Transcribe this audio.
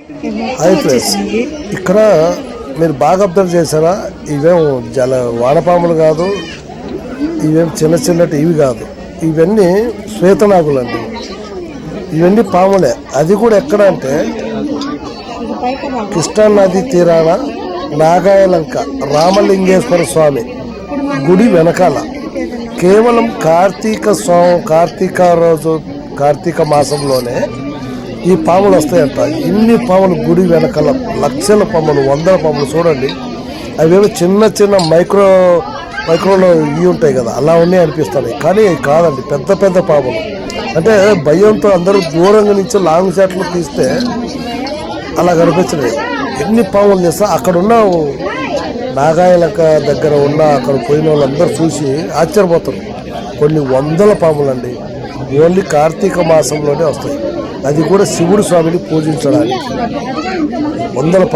Hi friends, ఇక్కడ మీరు బాగా అబ్జర్వ్ చేశారా? ఇవేం వానపాములు కాదు, ఇవేం చిన్న చిన్నటి ఇవి కాదు, ఇవన్నీ శ్వేతనాగులు అండి. ఇవన్నీ పాములే. అది కూడా ఎక్కడ అంటే కృష్ణా నది తీరాన నాగాయలంక రామలింగేశ్వర స్వామి గుడి వెనకాల కేవలం కార్తీక మాసంలోనే ఈ పాములు వస్తాయంట. ఇన్ని పాములు గుడి వెనకాల, లక్షల పాములు, వందల పాములు. చూడండి, అవేమో చిన్న చిన్న మైక్రోలో ఇవి ఉంటాయి కదా, అలా ఉన్నాయి అనిపిస్తాయి. కానీ కాదండి, పెద్ద పెద్ద పాములు. అంటే భయంతో అందరూ దూరంగా నుంచి లాంగ్ షాట్లు తీస్తే అలా కనిపించలేదు. ఎన్ని పాములు చేస్తా అక్కడున్న నాగాయలంక దగ్గర ఉన్న అక్కడ పోయిన వాళ్ళందరూ చూసి ఆశ్చర్యపోతారు. కొన్ని వందల పాములు అండి, ఓన్లీ కార్తీక మాసంలోనే వస్తాయి. అది కూడా శివుడు స్వామిని పూజించడానికి వందల పాములు.